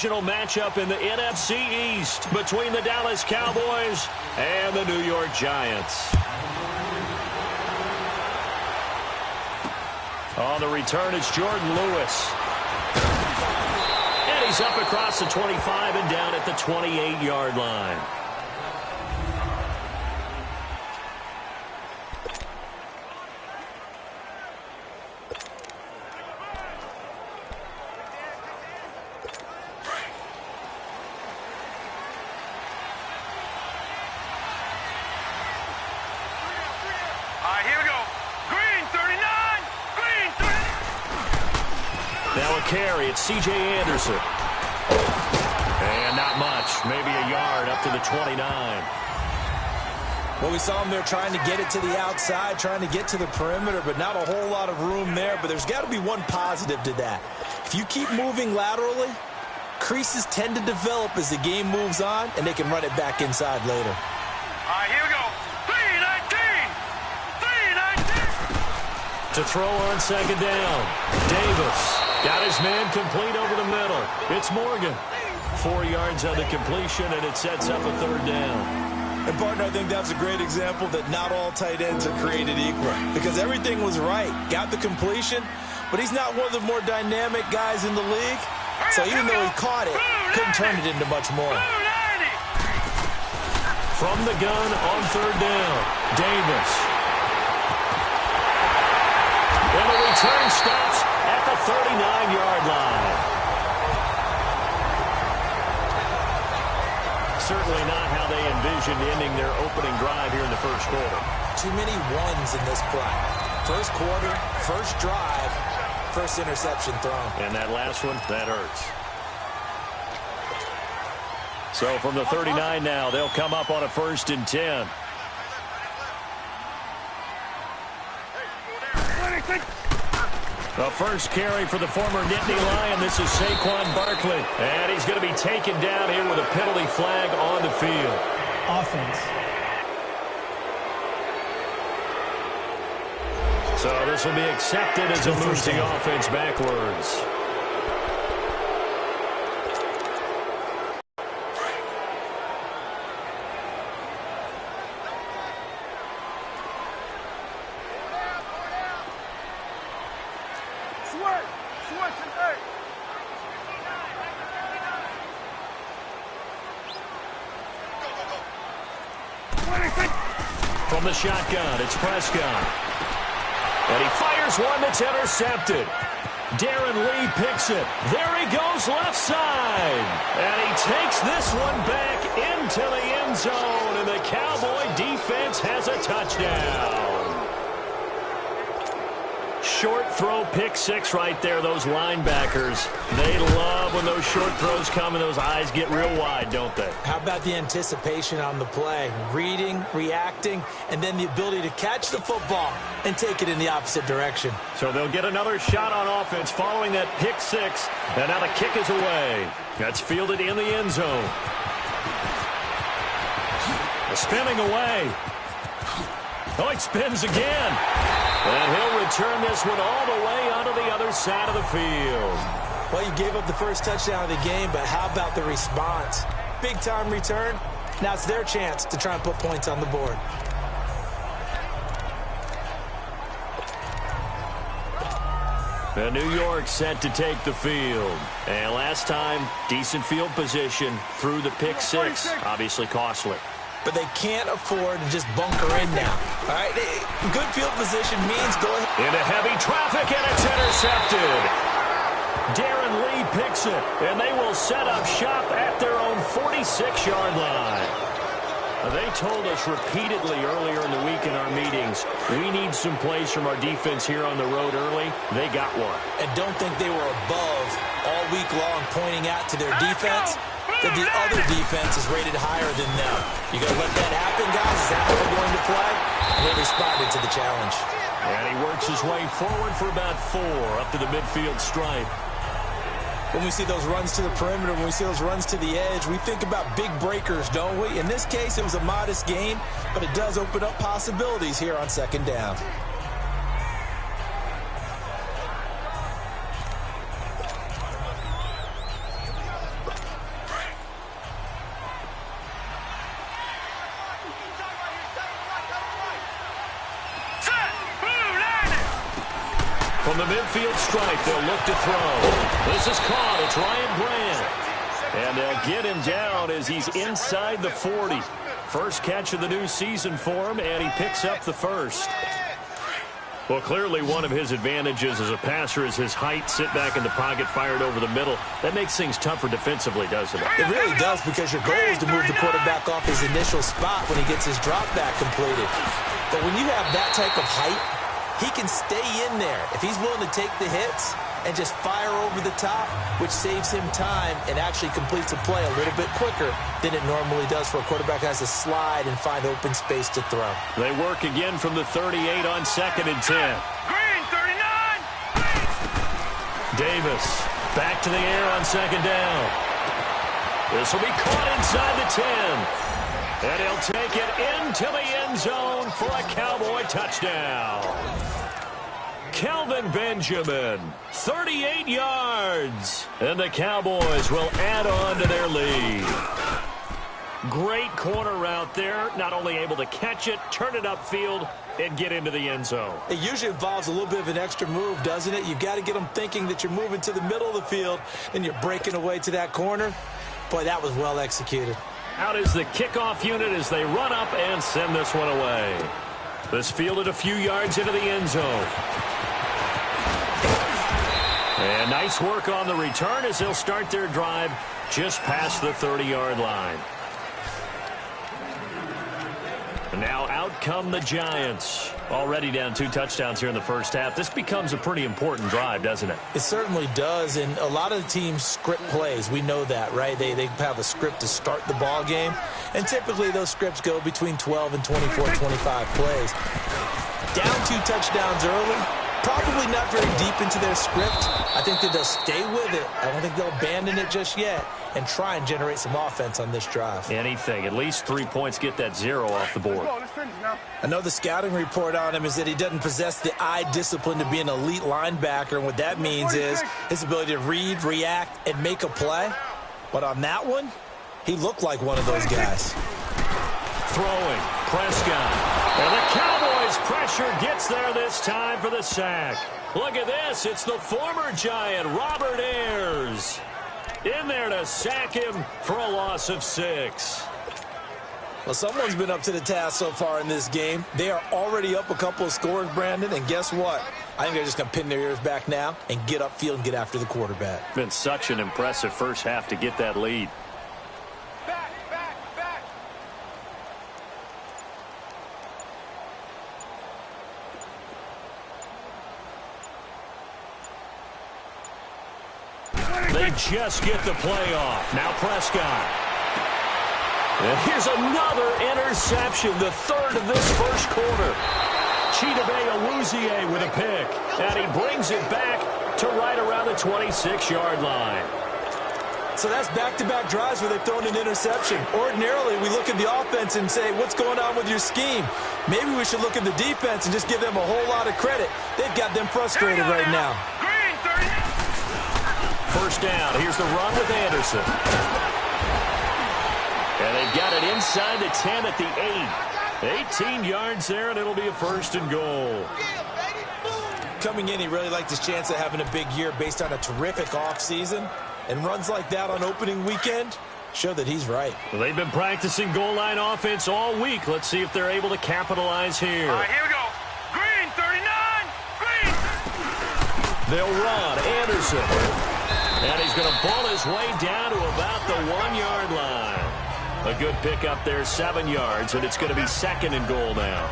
divisional matchup in the NFC East between the Dallas Cowboys and the New York Giants. On the return, it's Jordan Lewis. And he's up across the 25 and down at the 28-yard line. Carry, it's C.J. Anderson. And not much, maybe a yard up to the 29. Well, we saw him there trying to get it to the outside, trying to get to the perimeter, but not a whole lot of room there. But there's got to be one positive to that. If you keep moving laterally, creases tend to develop as the game moves on, and they can run it back inside later. All right, here we go. 3-19. To throw on second down, Davis. Got his man complete over the middle. It's Morgan. 4 yards on the completion, and it sets up a third down. And, partner, I think that's a great example that not all tight ends are created equal. Because everything was right. Got the completion, but he's not one of the more dynamic guys in the league. So even though he caught it, couldn't turn it into much more. From the gun on third down, Davis. And the return stops at the 39-yard line. Certainly not how they envisioned ending their opening drive here in the first quarter. Too many ones in this play. First quarter, first drive, first interception thrown. And that last one, that hurts. So from the 39 now, they'll come up on a 1st and 10. The first carry for the former Nittany Lion. This is Saquon Barkley. And he's going to be taken down here with a penalty flag on the field. Offense. So this will be accepted as it moves the offense backwards. From the shotgun, it's Prescott. And he fires one that's intercepted. Darren Lee picks it. There he goes left side. And he takes this one back into the end zone. And the Cowboy defense has a touchdown. Short throw, pick six right there, those linebackers. They love when those short throws come and those eyes get real wide, don't they? How about the anticipation on the play? Reading, reacting, and then the ability to catch the football and take it in the opposite direction. So they'll get another shot on offense following that pick six. And now the kick is away. That's fielded in the end zone. Spinning away. Oh, it spins again. And he'll return this one all the way onto the other side of the field. Well, you gave up the first touchdown of the game, but how about the response? Big-time return. Now it's their chance to try and put points on the board. And New York set to take the field. And last time, decent field position through the pick six. Obviously costly. But they can't afford to just bunker in now. All right, good field position means go ahead. Into heavy traffic, and it's intercepted. Darren Lee picks it, and they will set up shop at their own 46-yard line. They told us repeatedly earlier in the week in our meetings, we need some plays from our defense here on the road early. They got one. And don't think they were above all week long pointing out to their defense that the other defense is rated higher than them. You going to let that happen, guys? Is that how they're going to play? And they responded to the challenge. And he works his way forward for about 4 up to the midfield stripe. When we see those runs to the perimeter, when we see those runs to the edge, we think about big breakers, don't we? In this case, it was a modest gain, but it does open up possibilities here on second down. the midfield stripe, they'll look to throw. This is caught. It's Ryan Brand. And they'll get him down as he's inside the 40. First catch of the new season for him, and he picks up the first. Well, clearly one of his advantages as a passer is his height. Sit back in the pocket, fired over the middle. That makes things tougher defensively, doesn't it? It really does, because your goal is to move the quarterback off his initial spot when he gets his drop back completed. But when you have that type of height, he can stay in there if he's willing to take the hits and just fire over the top, which saves him time and actually completes a play a little bit quicker than it normally does for a quarterback who has to slide and find open space to throw. They work again from the 38 on 2nd and 10. Green, 39! Davis back to the air on 2nd down. This will be caught inside the 10. And he'll take it into the end zone for a Cowboy touchdown. Kelvin Benjamin, 38 yards. And the Cowboys will add on to their lead. Great corner route there. Not only able to catch it, turn it upfield, and get into the end zone. It usually involves a little bit of an extra move, doesn't it? You've got to get them thinking that you're moving to the middle of the field and you're breaking away to that corner. Boy, that was well executed. Out is the kickoff unit as they run up and send this one away. This fielded a few yards into the end zone. And nice work on the return as they'll start their drive just past the 30-yard line. And now out come the Giants. Already down 2 touchdowns here in the first half. This becomes a pretty important drive, doesn't it? It certainly does, and a lot of the teams script plays. We know that, right? They have a script to start the ball game, and typically those scripts go between 12 and 24, 25 plays. Down 2 touchdowns early, probably not very deep into their script. I think that they'll stay with it. I don't think they'll abandon it just yet and try and generate some offense on this drive. Anything. At least 3 points, get that 0 off the board. I know the scouting report on him is that he doesn't possess the eye discipline to be an elite linebacker, and what that means is his ability to read, react, and make a play. But on that one, he looked like one of those guys. Throwing, Prescott. And the Cowboys' pressure gets there this time for the sack. Look at this. It's the former Giant, Robert Ayers, in there to sack him for a loss of 6. Well, someone's been up to the task so far in this game. They are already up a couple of scores, Brandon, and guess what? I think they're just going to pin their ears back now and get upfield and get after the quarterback. Been such an impressive first half to get that lead. Back. They just get the play off. Now Prescott. And here's another interception, the 3rd of this first quarter. Chidobe Awuzie with a pick. And he brings it back to right around the 26-yard line. So that's back-to-back drives where they've thrown an interception. Ordinarily, we look at the offense and say, what's going on with your scheme? Maybe we should look at the defense and just give them a whole lot of credit. They've got them frustrated right now. Green, 30. First down. Here's the run with Anderson. And they've got it inside the 10 at the 8. 18 yards there, and it'll be a 1st and goal. Coming in, he really liked his chance of having a big year based on a terrific offseason. And runs like that on opening weekend show that he's right. Well, they've been practicing goal line offense all week. Let's see if they're able to capitalize here. All right, here we go. Green, 39. Green. They'll run. Anderson. And he's going to ball his way down to about the 1-yard line. A good pickup there, 7 yards, and it's going to be 2nd and goal now.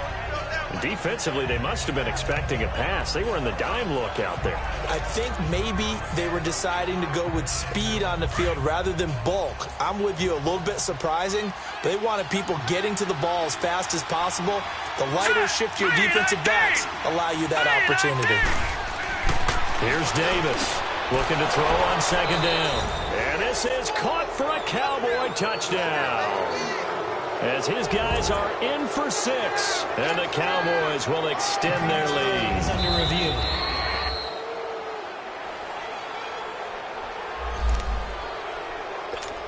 Defensively, they must have been expecting a pass. They were in the dime look out there. I think maybe they were deciding to go with speed on the field rather than bulk. I'm with you, a little bit surprising. They wanted people getting to the ball as fast as possible. The lighter, shiftier defensive backs allow you that opportunity. Here's Davis looking to throw on 2nd down. And this is caught for a Cowboy touchdown. As his guys are in for 6. And the Cowboys will extend their lead. He's under review.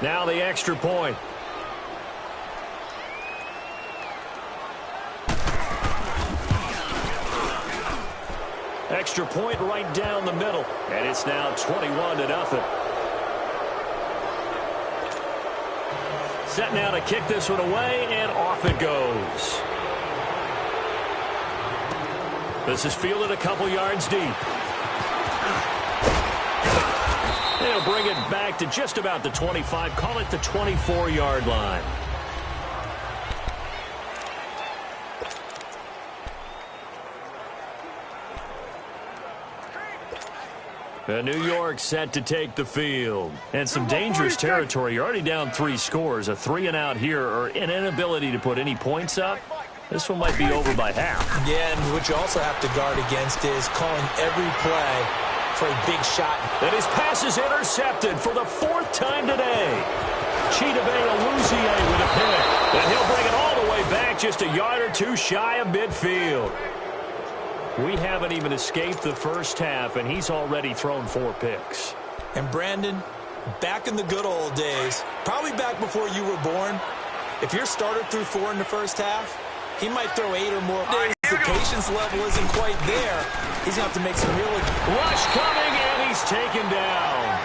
Now the extra point. Extra point right down the middle. And it's now 21-0. Set now to kick this one away, and off it goes. This is fielded a couple yards deep. They'll bring it back to just about the 25. Call it the 24-yard line. New York set to take the field. And some dangerous territory. You're already down 3 scores. A 3-and-out here, or an inability to put any points up. This one might be over by half. Yeah, and what you also have to guard against is calling every play for a big shot. And his pass is intercepted for the 4th time today. Chidobe Awuzie with a pick. And he'll bring it all the way back just a yard or 2 shy of midfield. We haven't even escaped the first half, and he's already thrown 4 picks. And Brandon, back in the good old days, probably back before you were born, if your starter threw 4 in the first half, he might throw 8 or more days. The patience level isn't quite there. He's going to have to make some really... Rush coming, and he's taken down.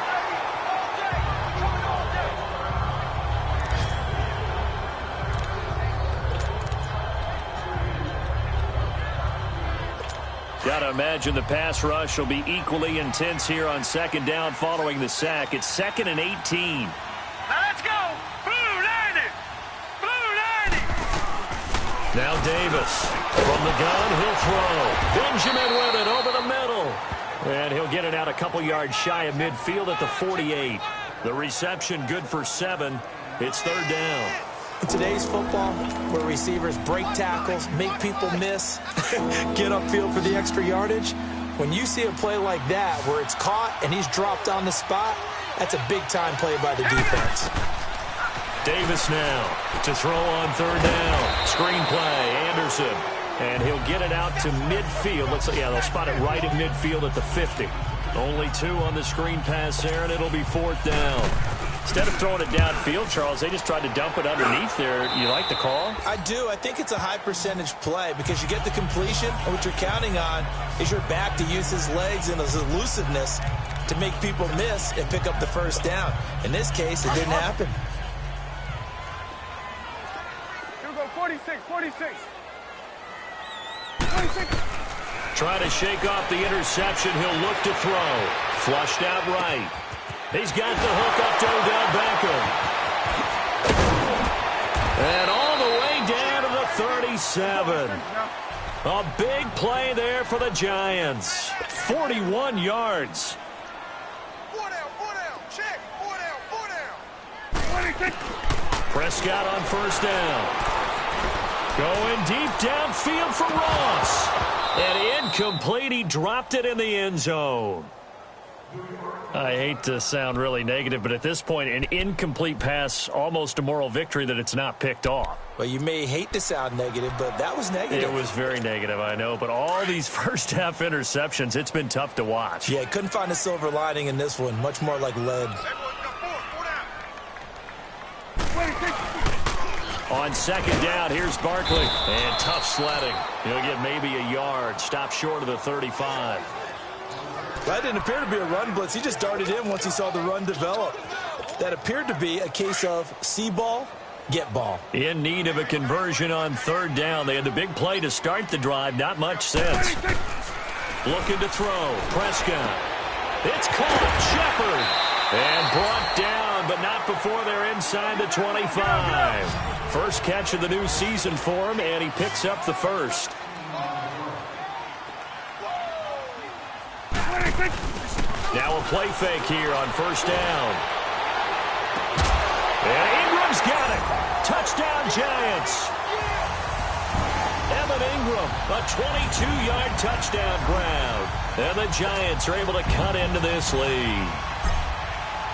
Got to imagine the pass rush will be equally intense here on 2nd down following the sack. It's 2nd and 18. Now let's go. Blue 90. Blue 90. Now Davis from the gun. He'll throw. Benjamin with it over the middle. And he'll get it out a couple yards shy of midfield at the 48. The reception good for 7. It's 3rd down. In today's football, where receivers break tackles, make people miss, get upfield for the extra yardage, when you see a play like that where it's caught and he's dropped on the spot, that's a big-time play by the defense. Davis now to throw on 3rd down. Screen play, Anderson. And he'll get it out to midfield. They'll spot it right at midfield at the 50. Only 2 on the screen pass there, and it'll be 4th down. Instead of throwing it downfield, Charles, they just tried to dump it underneath there. You like the call? I do. I think it's a high-percentage play because you get the completion, and what you're counting on is your back to use his legs and his elusiveness to make people miss and pick up the 1st down. In this case, it didn't happen. Here we go, 46, 46. Trying to shake off the interception. He'll look to throw. Flushed out right. He's got the hook up to Odell Beckham. And all the way down to the 37. A big play there for the Giants. 41 yards. 4 down, 4 down. Check. 4 down, 4 down. 26. Prescott on 1st down. Going deep downfield for Ross. And incomplete. He dropped it in the end zone. I hate to sound really negative, but at this point, an incomplete pass, almost a moral victory that it's not picked off. Well, you may hate to sound negative, but that was negative. It was very negative, I know. But all these first-half interceptions, it's been tough to watch. Yeah, couldn't find a silver lining in this one. Much more like lead. On 2nd down, here's Barkley. And tough sledding. He'll get maybe a yard. Stop short of the 35. That didn't appear to be a run blitz. He just darted in once he saw the run develop. That appeared to be a case of see ball, get ball. In need of a conversion on 3rd down. They had the big play to start the drive. Not much since. Looking to throw. Prescott. It's caught. Shepard. And brought down, but not before they're inside the 25. First catch of the new season for him, and he picks up the 1st. Now a play fake here on 1st down. And Ingram's got it. Touchdown, Giants. Evan Ingram, a 22-yard touchdown grab. And the Giants are able to cut into this lead.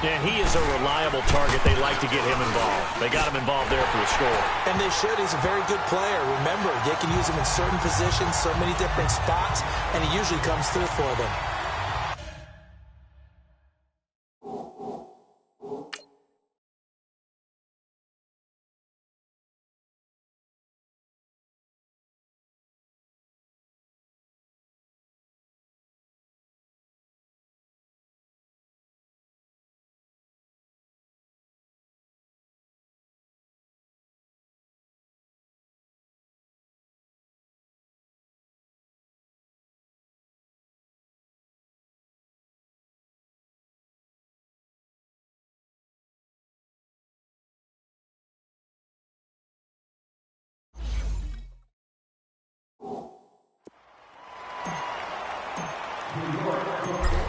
And he is a reliable target. They like to get him involved. They got him involved there for a score. And they should. He's a very good player. Remember, they can use him in certain positions, so many different spots, and he usually comes through for them.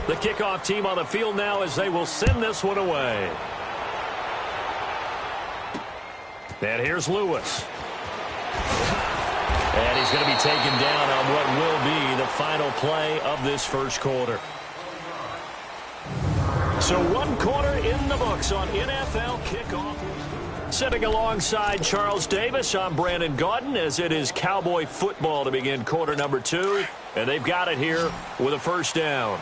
The kickoff team on the field now as they will send this one away. And here's Lewis. And he's going to be taken down on what will be the final play of this first quarter. So 1 quarter in the books on NFL kickoff. Sitting alongside Charles Davis, I'm Brandon Gaudin as it is Cowboy football to begin quarter number 2. And they've got it here with a first down.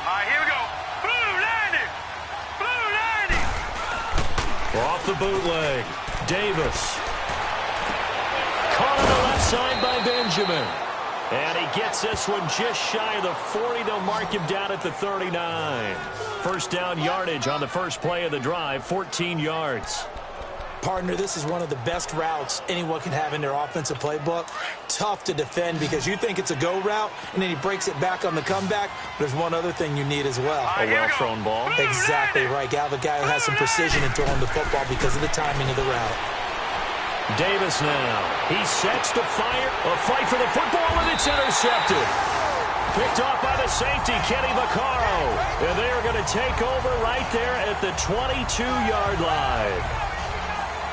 All right, here we go. Blue landing. Off the bootleg, Davis. Caught on the left side by Benjamin. And he gets this one just shy of the 40. They'll mark him down at the 39. First down yardage on the first play of the drive, 14 yards. Partner, this is one of the best routes anyone can have in their offensive playbook. Tough to defend because you think it's a go route, and then he breaks it back on the comeback. There's one other thing you need as well. A well-thrown ball. Exactly right. Gal, the guy who has some precision in throwing the football because of the timing of the route. Davis now. He sets to fire. A fight for the football, and it's intercepted. Picked off by the safety, Kenny Vaccaro. And they are going to take over right there at the 22-yard line.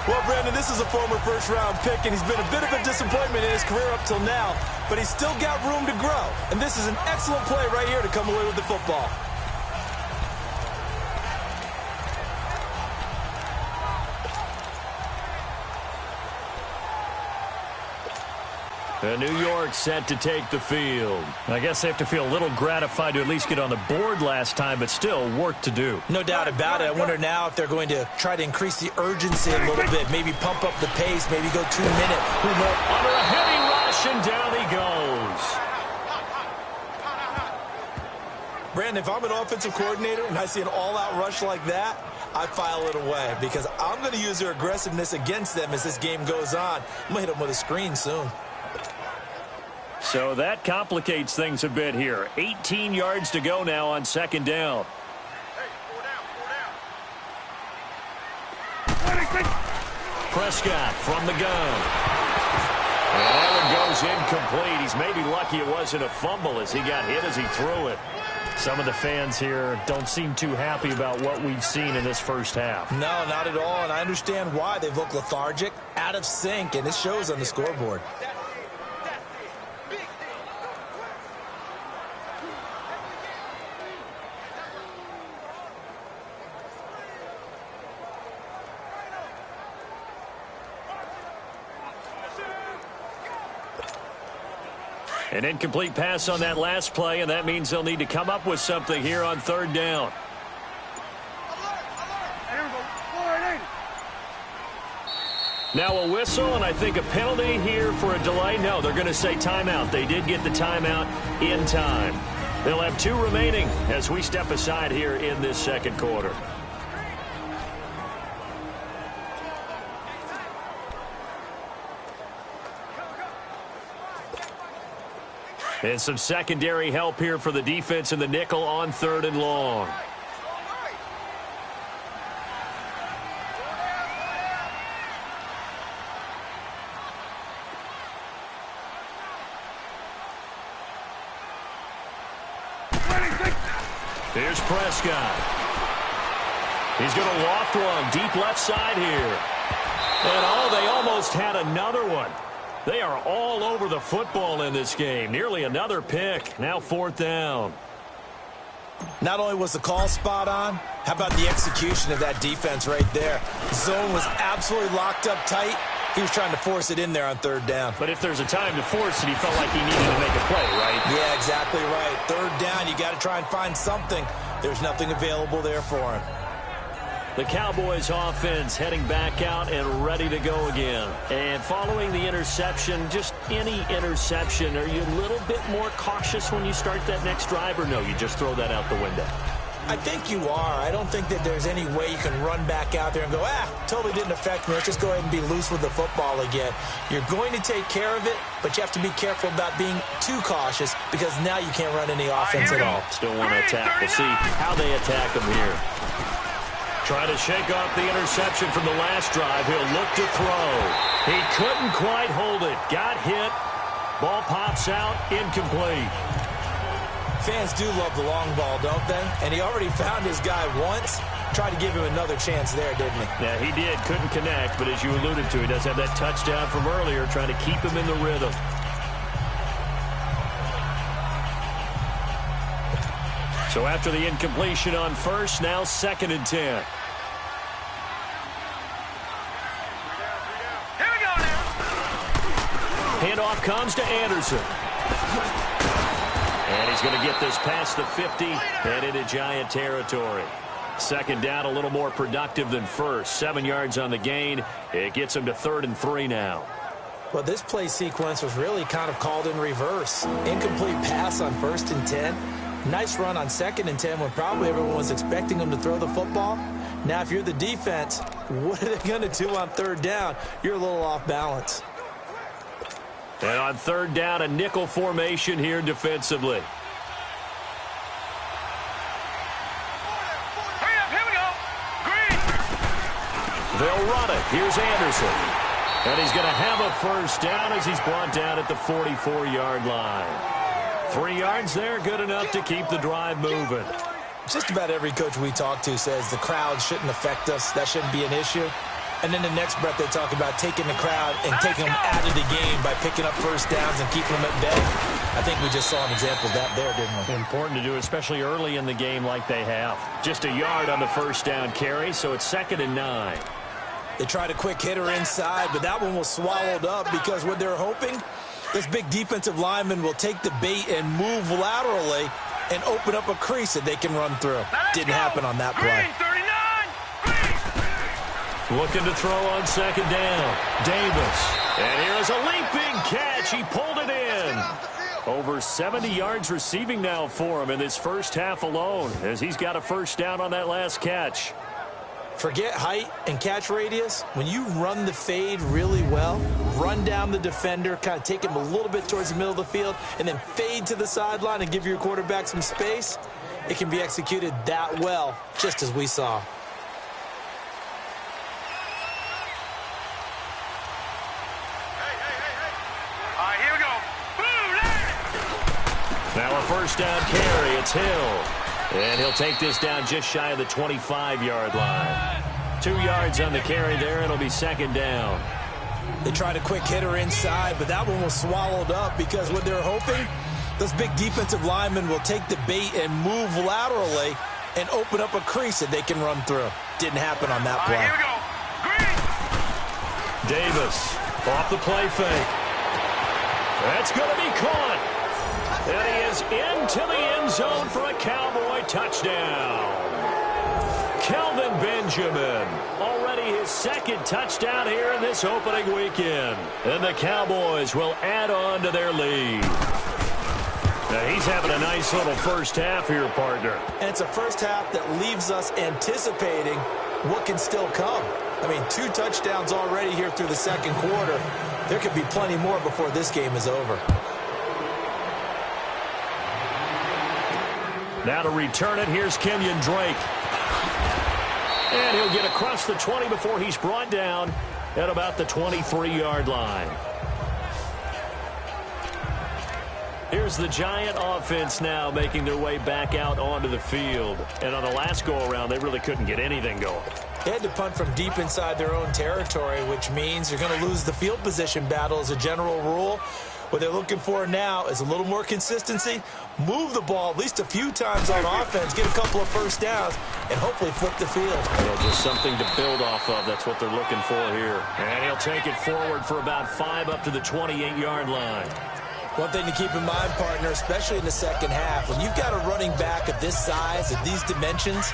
Well, Brandon, this is a former first-round pick, and he's been a bit of a disappointment in his career up till now, but he's still got room to grow. And this is an excellent play right here to come away with the football. And New York set to take the field. I guess they have to feel a little gratified to at least get on the board last time, but still work to do. No doubt about it. I wonder now if they're going to try to increase the urgency a little bit, maybe pump up the pace, maybe go 2 minute. Who knows? Under a heavy rush, and down he goes. Brandon, if I'm an offensive coordinator and I see an all-out rush like that, I file it away because I'm going to use their aggressiveness against them as this game goes on. I'm going to hit them with a screen soon. So that complicates things a bit here. 18 yards to go now on second down. Prescott from the gun. And that one goes incomplete. He's maybe lucky it wasn't a fumble as he got hit as he threw it. Some of the fans here don't seem too happy about what we've seen in this first half. No, not at all, and I understand why. They've looked lethargic, out of sync, and it shows on the scoreboard. An incomplete pass on that last play, and that means they'll need to come up with something here on third down. Now a whistle, and I think a penalty here for a delay. No, they're going to say timeout. They did get the timeout in time. They'll have 2 remaining as we step aside here in this second quarter. And some secondary help here for the defense in the nickel on third and long. Here's Prescott. He's going to loft one deep left side here. And they almost had another one. They are all over the football in this game. Nearly another pick. Now fourth down. Not only was the call spot on, how about the execution of that defense right there? Zone was absolutely locked up tight. He was trying to force it in there on third down. But if there's a time to force it, he felt like he needed to make a play, right? Yeah, exactly right. Third down, you got to try and find something. There's nothing available there for him. The Cowboys offense heading back out and ready to go again. And following the interception, just any interception, are you a little bit more cautious when you start that next drive, or no, you just throw that out the window? I think you are. I don't think that there's any way you can run back out there and go, totally didn't affect me. Let's just go ahead and be loose with the football again. You're going to take care of it, but you have to be careful about being too cautious because now you can't run any offense at all. Still want to attack. We'll see how they attack them here. Trying to shake off the interception from the last drive. He'll look to throw. He couldn't quite hold it. Got hit. Ball pops out, incomplete. Fans do love the long ball, don't they? And he already found his guy once. Tried to give him another chance there, didn't he? Yeah, he did. Couldn't connect, but as you alluded to, he does have that touchdown from earlier, trying to keep him in the rhythm. So after the incompletion on first, now 2nd and 10. Here we go now. Handoff comes to Anderson. And he's going to get this past the 50 and into Giant territory. 2nd down, a little more productive than first. 7 yards on the gain. It gets him to 3rd and 3 now. Well, this play sequence was really kind of called in reverse. Incomplete pass on 1st and 10. Nice run on 2nd and 10 when probably everyone was expecting him to throw the football. Now, if you're the defense, what are they going to do on 3rd down? You're a little off balance. And on 3rd down, a nickel formation here defensively. Hurry up, here we go. Green. They'll run it. Here's Anderson. And he's going to have a 1st down as he's brought down at the 44-yard line. 3 yards there, good enough to keep the drive moving. Just about every coach we talk to says the crowd shouldn't affect us. That shouldn't be an issue. And then the next breath they talk about taking the crowd and taking them out of the game by picking up 1st downs and keeping them at bay. I think we just saw an example of that there, didn't we? Important to do, especially early in the game like they have. Just a yard on the 1st down carry, so it's 2nd and 9. They tried a quick hitter inside, but that one was swallowed up because what they're hoping, this big defensive lineman will take the bait and move laterally and open up a crease that they can run through. Didn't happen on that play. Looking to throw on 2nd down. Davis. And here's a leaping catch. He pulled it in. Over 70 yards receiving now for him in this first half alone, as he's got a 1st down on that last catch. Forget height and catch radius. When you run the fade really well, run down the defender, kind of take him a little bit towards the middle of the field, and then fade to the sideline and give your quarterback some space, it can be executed that well, just as we saw. All right, here we go. Boom! Now a 1st down carry. It's Hill. And he'll take this down just shy of the 25-yard line. 2 yards on the carry there. It'll be 2nd down. They tried a quick hitter inside, but that one was swallowed up because what they're hoping, this big defensive lineman will take the bait and move laterally and open up a crease that they can run through. Didn't happen on that play. All right, here we go. Green! Davis off the play fake. That's going to be caught. And he is into the end zone for a Cowboy touchdown. Kelvin Benjamin, already his 2nd touchdown here in this opening weekend. And the Cowboys will add on to their lead. Now he's having a nice little first half here, partner. And it's a first half that leaves us anticipating what can still come. I mean, 2 touchdowns already here through the 2nd quarter. There could be plenty more before this game is over. Now to return it, here's Kenyon Drake. And he'll get across the 20 before he's brought down at about the 23-yard line. Here's the Giant offense now making their way back out onto the field. And on the last go-around, they really couldn't get anything going. They had to punt from deep inside their own territory, which means you're going to lose the field position battle as a general rule. What they're looking for now is a little more consistency, move the ball at least a few times on offense, get a couple of 1st downs, and hopefully flip the field. Yeah, just something to build off of. That's what they're looking for here. And he'll take it forward for about 5 up to the 28-yard line. One thing to keep in mind, partner, especially in the 2nd half, when you've got a running back of this size, of these dimensions,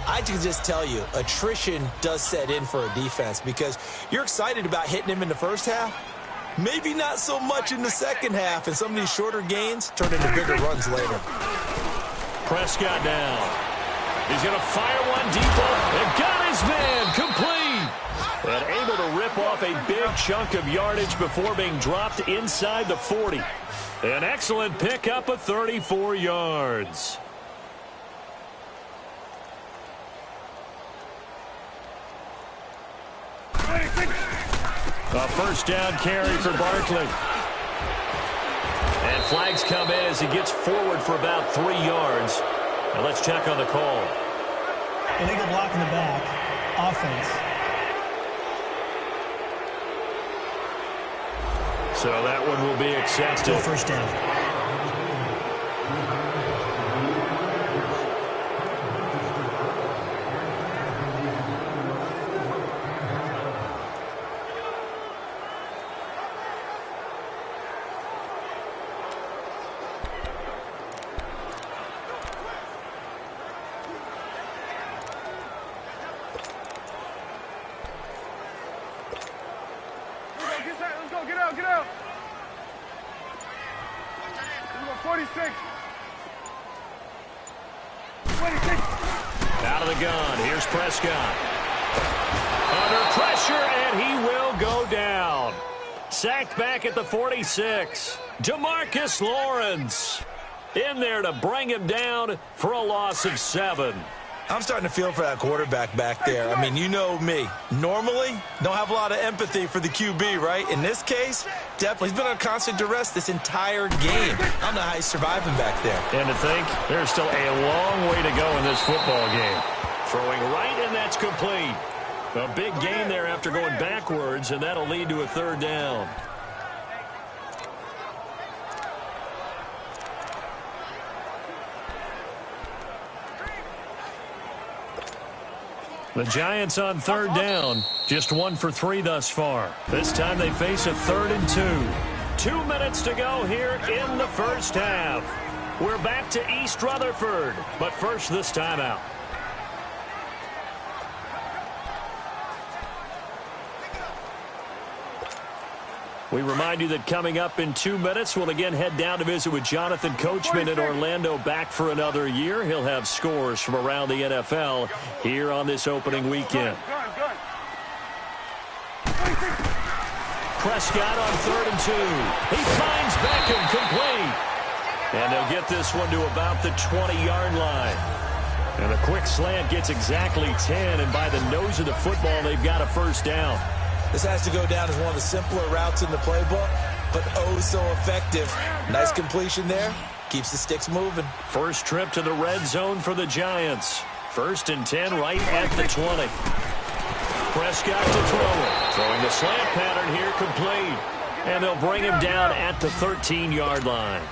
I can just tell you, attrition does set in for a defense because you're excited about hitting him in the 1st half. Maybe not so much in the 2nd half, and some of these shorter gains turn into bigger runs later. Prescott down. He's going to fire one deep up and got his man complete. And able to rip off a big chunk of yardage before being dropped inside the 40. An excellent pickup of 34 yards. A 1st down carry for Barkley. And flags come in as he gets forward for about 3 yards. Now let's check on the call. Illegal block in the back. Offense. So that one will be accepted. Still first down. Get out. 46. 26. Out of the gun. Here's Prescott. Under pressure, and he will go down. Sacked back at the 46. DeMarcus Lawrence in there to bring him down for a loss of 7. I'm starting to feel for that quarterback back there. I mean, you know me. Normally, don't have a lot of empathy for the QB, right? In this case, definitely. He's been under constant duress this entire game. I don't know how he's surviving back there. And to think, there's still a long way to go in this football game. Throwing right, and that's complete. A big gain there after going backwards, and that'll lead to a 3rd down. The Giants on 3rd down, just 1 for 3 thus far. This time they face a 3rd and 2. 2 minutes to go here in the first half. We're back to East Rutherford, but first this timeout. We remind you that coming up in 2 minutes, we'll again head down to visit with Jonathan Coachman in Orlando, back for another year. He'll have scores from around the NFL here on this opening weekend. Prescott on 3rd and 2. He finds Beckham complete. And they'll get this one to about the 20-yard line. And a quick slant gets exactly 10, and by the nose of the football, they've got a first down. This has to go down as one of the simpler routes in the playbook, but oh so effective. Nice completion there. Keeps the sticks moving. First trip to the red zone for the Giants. 1st and 10 right at the 20. Prescott to throw it. Throwing the slant pattern here complete. And they'll bring him down at the 13-yard line.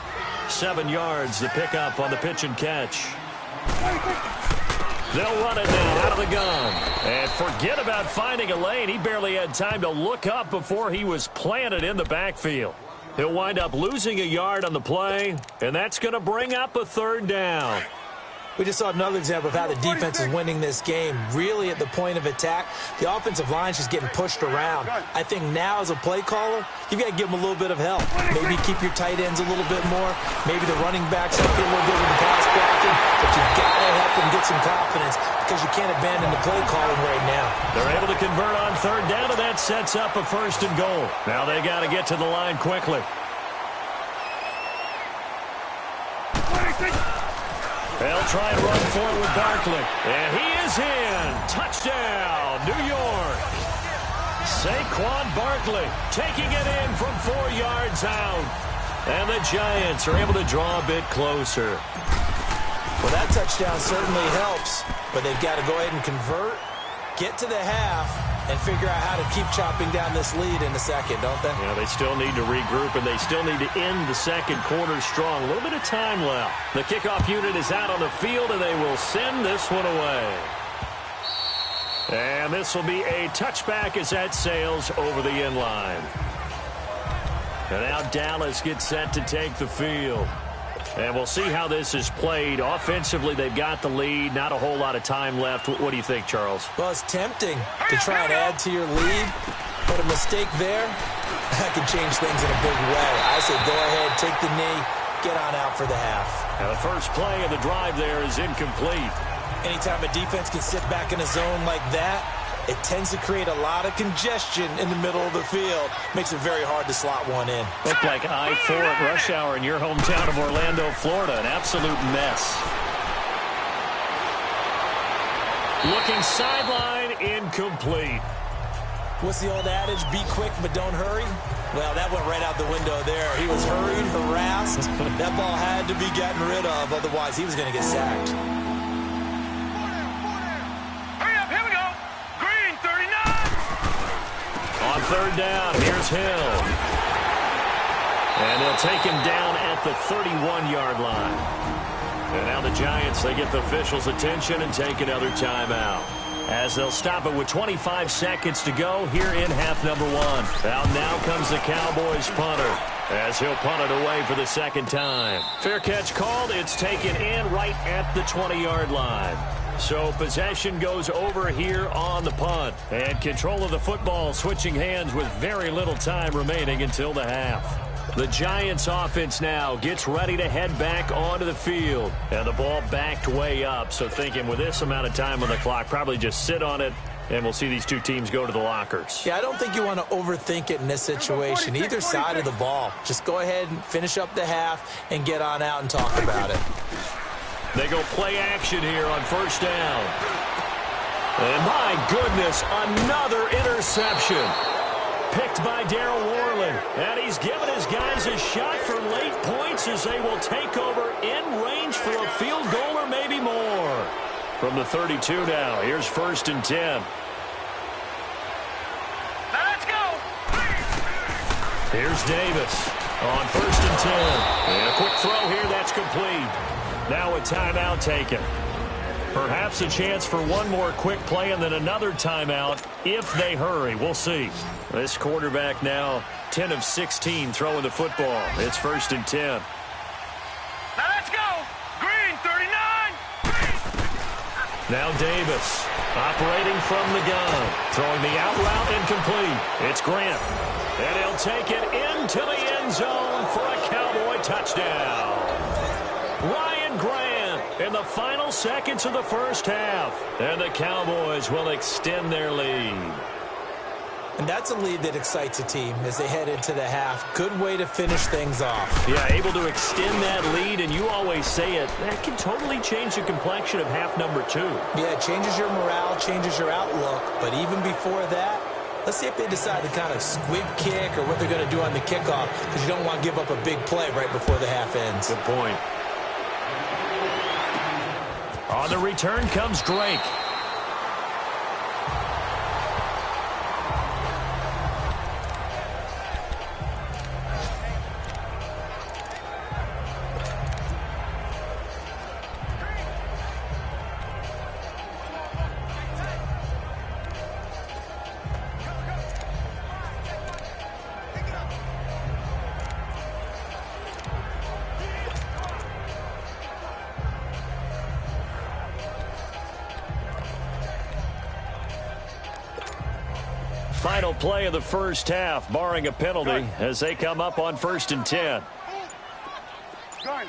7 yards the pickup on the pitch and catch. They'll run it now out of the gun. And forget about finding a lane. He barely had time to look up before he was planted in the backfield. He'll wind up losing a yard on the play, and that's going to bring up a 3rd down. We just saw another example of how the defense is winning this game. Really at the point of attack, the offensive line's just getting pushed around. I think now as a play caller, you've got to give them a little bit of help. Maybe keep your tight ends a little bit more. Maybe the running backs help you a little bit with the pass blocking. But you've got to help them get some confidence because you can't abandon the play calling right now. They're able to convert on 3rd down, and that sets up a 1st and goal. Now they got to get to the line quickly. They'll try and run forward with Barkley. And he is in. Touchdown, New York. Saquon Barkley taking it in from 4 yards out. And the Giants are able to draw a bit closer. Well, that touchdown certainly helps, but they've got to go ahead and convert, get to the half, and figure out how to keep chopping down this lead in the second, don't they? Yeah, they still need to regroup, and they still need to end the second quarter strong. A little bit of time left. The kickoff unit is out on the field, and they will send this one away. And this will be a touchback as that sails over the end line. And now Dallas gets set to take the field. And we'll see how this is played. Offensively, they've got the lead. Not a whole lot of time left. What do you think, Charles? Well, it's tempting to try and add to your lead, but a mistake there, that can change things in a big way. I say go ahead, take the knee, get on out for the half. Now the first play of the drive there is incomplete. Anytime a defense can sit back in a zone like that, it tends to create a lot of congestion in the middle of the field. Makes it very hard to slot one in. Looked like I-4 at rush hour in your hometown of Orlando, Florida. An absolute mess. Looking sideline, incomplete. What's the old adage? Be quick, but don't hurry. Well, that went right out the window there. He was hurried, harassed. That ball had to be gotten rid of, otherwise he was going to get sacked. Hurry up, here we go. Green, 39. On third down, here's Hill. And they'll take him down at the 31-yard line. And now the Giants, they get the officials' attention and take another timeout, as they'll stop it with 25 seconds to go here in half number one. Now comes the Cowboys punter, as he'll punt it away for the second time. Fair catch called. It's taken in right at the 20-yard line. So possession goes over here on the punt. And control of the football switching hands with very little time remaining until the half. The Giants offense now gets ready to head back onto the field. And the ball backed way up. So thinking with this amount of time on the clock, probably just sit on it, and we'll see these two teams go to the lockers. Yeah, I don't think you want to overthink it in this situation. Either side of the ball. Just go ahead and finish up the half and get on out and talk about it. They go play action here on first down. And my goodness, another interception. Picked by Darryl Worland. And he's given his guys a shot for late points as they will take over in range for a field goal or maybe more. From the 32 now, here's first and 10. Now let's go. Here's Davis on first and 10. And a quick throw here, that's complete. Now a timeout taken. Perhaps a chance for one more quick play and then another timeout if they hurry. We'll see. This quarterback now 10 of 16 throwing the football. It's first and 10. Now let's go. Green, 39. Now Davis operating from the gun. Throwing the out route incomplete. It's Grant. And he'll take it into the end zone for a Cowboy touchdown. Ryan Grant in the final seconds of the first half. And the Cowboys will extend their lead. And that's a lead that excites a team as they head into the half. Good way to finish things off. Yeah, able to extend that lead, and you always say it, that can totally change the complexion of half number two. Yeah, it changes your morale, changes your outlook. But even before that, let's see if they decide to kind of squib kick or what they're going to do on the kickoff, because you don't want to give up a big play right before the half ends. Good point. On the return comes Drake. Final play of the first half, barring a penalty, as they come up on first and 10. Gun.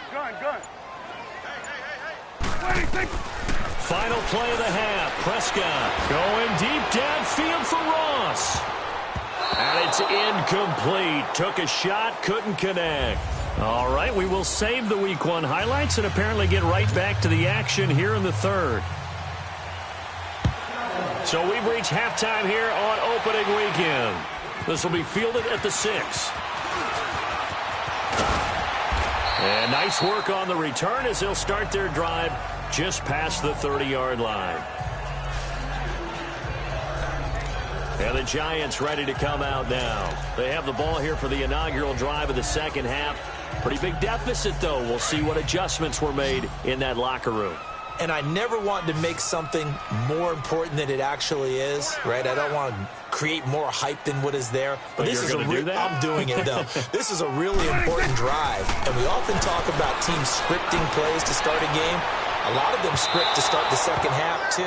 Final play of the half. Prescott going deep downfield for Ross. And it's incomplete. Took a shot, couldn't connect. All right, we will save the Week 1 highlights and apparently get right back to the action here in the third. So we've reached halftime here on opening weekend. This will be fielded at the 6. And nice work on the return as they'll start their drive just past the 30-yard line. And the Giants ready to come out now. They have the ball here for the inaugural drive of the second half. Pretty big deficit, though. We'll see what adjustments were made in that locker room. And I never want to make something more important than it actually is, right? I don't want to create more hype than what is there. But this is I'm doing it, though. This is a really important drive. And we often talk about teams scripting plays to start a game. A lot of them script to start the second half, too.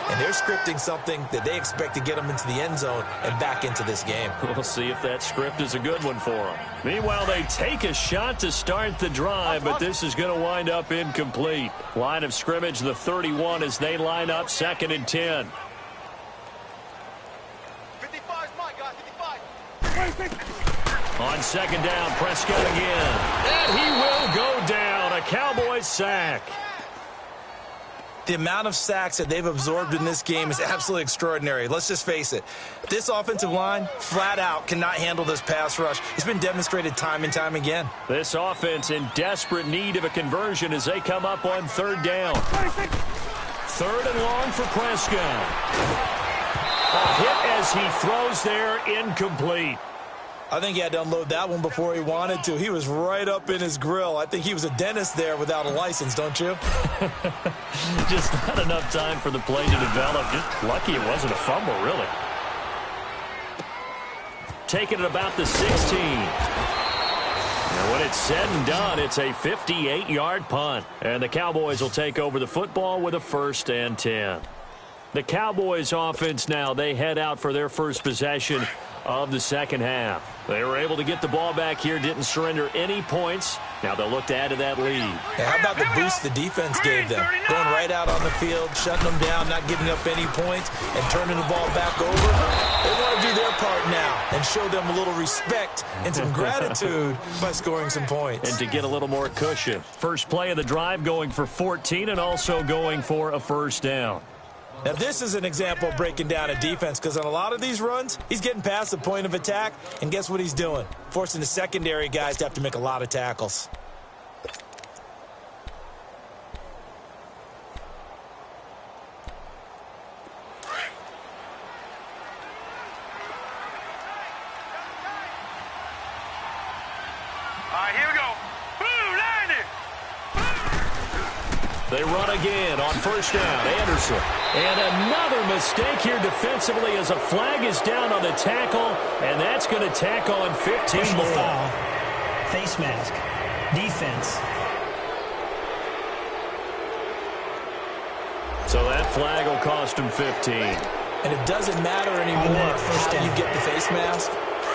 And they're scripting something that they expect to get them into the end zone and back into this game. We'll see if that script is a good one for them. Meanwhile, they take a shot to start the drive, but this is going to wind up incomplete. Line of scrimmage, the 31, as they line up second and 10. 55 is mine, guys. 55. On second down, Prescott again. And he will go down. A Cowboys sack. The amount of sacks that they've absorbed in this game is absolutely extraordinary. Let's just face it. This offensive line, flat out, cannot handle this pass rush. It's been demonstrated time and time again. This offense in desperate need of a conversion as they come up on third down. Third and long for Prescott. A hit as he throws there, incomplete. I think he had to unload that one before he wanted to. He was right up in his grill. I think he was a dentist there without a license, don't you? Just not enough time for the play to develop. Just lucky it wasn't a fumble, really. Taking it about the 16. And when it's said and done, it's a 58-yard punt. And the Cowboys will take over the football with a 1st and 10. The Cowboys offense now, they head out for their first possession of the second half. They were able to get the ball back here, didn't surrender any points. Now they'll look to add to that lead. Hey, how about the boost the defense gave them? Going right out on the field, shutting them down, not giving up any points, and turning the ball back over. They want to do their part now and show them a little respect and some gratitude by scoring some points. And to get a little more cushion. First play of the drive going for 14 and also going for a 1st down. Now, this is an example of breaking down a defense because on a lot of these runs, he's getting past the point of attack, and guess what he's doing? Forcing the secondary guys to have to make a lot of tackles. All right, here we go. Boom, 90. They run again on 1st down. Anderson. And another mistake here defensively as a flag is down on the tackle, and that's going to tack on 15 more. Foul. Face mask. Defense. So that flag will cost him 15. And it doesn't matter anymore how you get the face mask.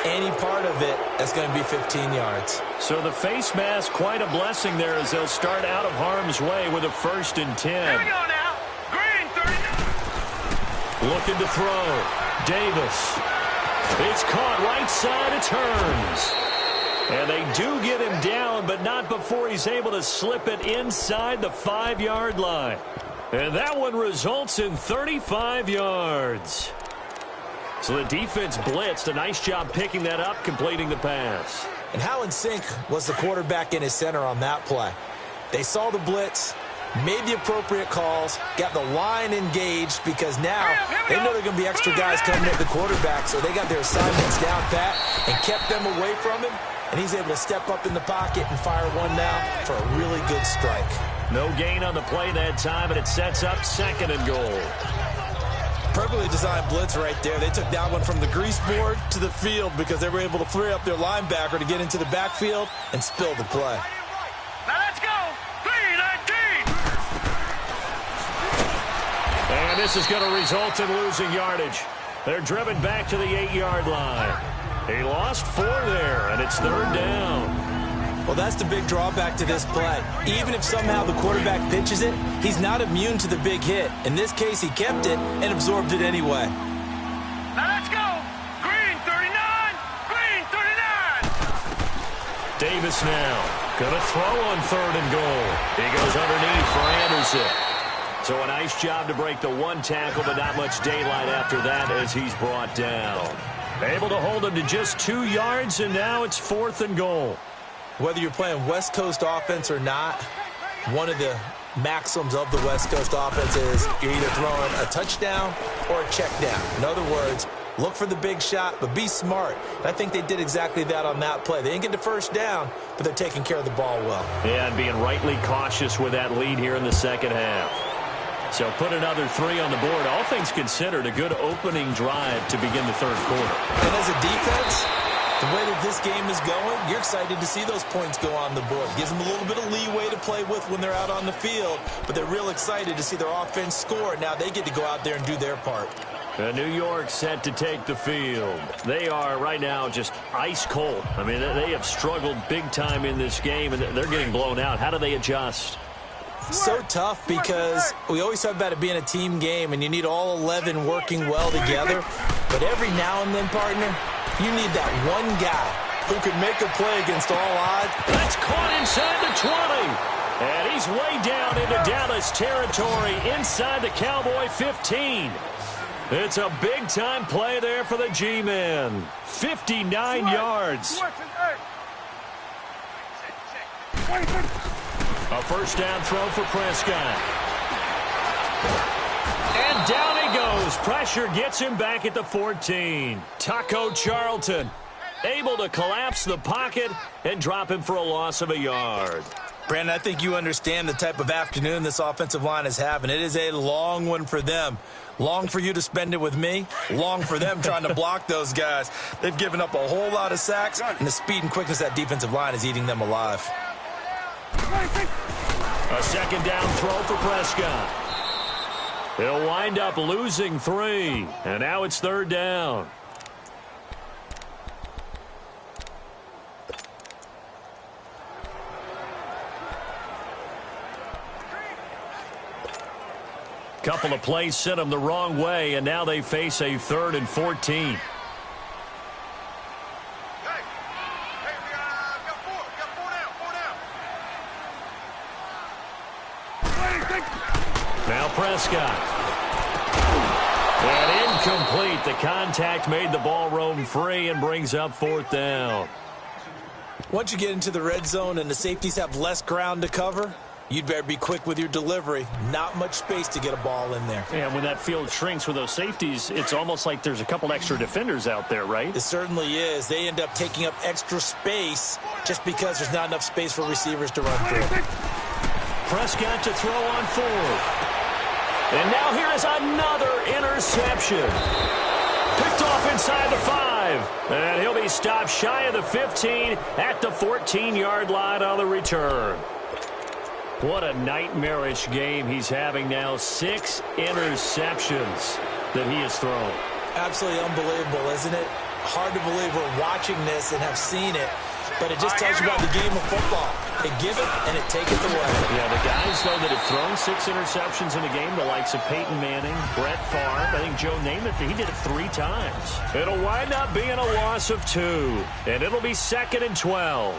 Any part of it, that's going to be 15 yards. So the face mask, quite a blessing there as they'll start out of harm's way with a 1st and 10. Here we go now. Green, 39. Looking to throw. Davis. It's caught right side. It turns. And they do get him down, but not before he's able to slip it inside the 5-yard line. And that one results in 35 yards. So the defense blitzed. A nice job picking that up, completing the pass. And how in sync was the quarterback in his center on that play? They saw the blitz, made the appropriate calls, got the line engaged because now they know they're going to be extra guys coming at the quarterback, so they got their assignments down pat and kept them away from him, and he's able to step up in the pocket and fire one now for a really good strike. No gain on the play that time, and it sets up 2nd and goal. Perfectly designed blitz right there. They took that one from the grease board to the field because they were able to free up their linebacker to get into the backfield and spill the play. Now let's go. 3-19. And this is going to result in losing yardage. They're driven back to the 8-yard line. He lost 4 there, and it's 3rd down. Well, that's the big drawback to this play. Even if somehow the quarterback pitches it, he's not immune to the big hit. In this case, he kept it and absorbed it anyway. Now let's go. Green, 39. Green, 39. Davis now. Going to throw on 3rd and goal. He goes underneath for Anderson. So a nice job to break the 1 tackle, but not much daylight after that as he's brought down. Able to hold him to just 2 yards, and now it's 4th and goal. Whether you're playing West Coast offense or not, one of the maxims of the West Coast offense is you're either throwing a touchdown or a check down. In other words, look for the big shot, but be smart. And I think they did exactly that on that play. They didn't get the 1st down, but they're taking care of the ball well. Yeah, and being rightly cautious with that lead here in the second half. So put another 3 on the board. All things considered, a good opening drive to begin the 3rd quarter. And as a defense, the way that this game is going, you're excited to see those points go on the board. Gives them a little bit of leeway to play with when they're out on the field, but they're real excited to see their offense score. Now they get to go out there and do their part. New York set to take the field. They are right now just ice cold. I mean, they have struggled big time in this game, and they're getting blown out. How do they adjust? So tough because we always talk about it being a team game, and you need all 11 working well together. But every now and then, partner, you need that one guy who can make a play against all odds. That's caught inside the 20. And he's way down into Dallas territory inside the Cowboy 15. It's a big-time play there for the G-Men. 59 yards. A first down throw for Prescott. And down he goes. Pressure gets him back at the 14. Taco Charlton able to collapse the pocket and drop him for a loss of a yard. Brandon, I think you understand the type of afternoon this offensive line is having. It is a long one for them. Long for you to spend it with me. Long for them trying to block those guys. They've given up a whole lot of sacks, and the speed and quickness of that defensive line is eating them alive. A second down throw for Prescott. He'll wind up losing 3, and now it's third down. Couple of plays sent them the wrong way, and now they face a 3rd and 14. Now Prescott. And incomplete. The contact made the ball roam free and brings up 4th down. Once you get into the red zone and the safeties have less ground to cover, you'd better be quick with your delivery. Not much space to get a ball in there. And when that field shrinks with those safeties, it's almost like there's a couple extra defenders out there, right? It certainly is. They end up taking up extra space just because there's not enough space for receivers to run through. Prescott to throw on 4th. And now here is another interception. Picked off inside the 5. And he'll be stopped shy of the 15 at the 14-yard line on the return. What a nightmarish game he's having now. 6 interceptions that he has thrown. Absolutely unbelievable, isn't it? Hard to believe we're watching this and have seen it, but it just tells you about the game of football. It give it and it take it away. Yeah, the guys, though, that have thrown 6 interceptions in a game, the likes of Peyton Manning, Brett Favre, I think Joe Namath, he did it 3 times. It'll wind up being a loss of 2, and it'll be 2nd and 12.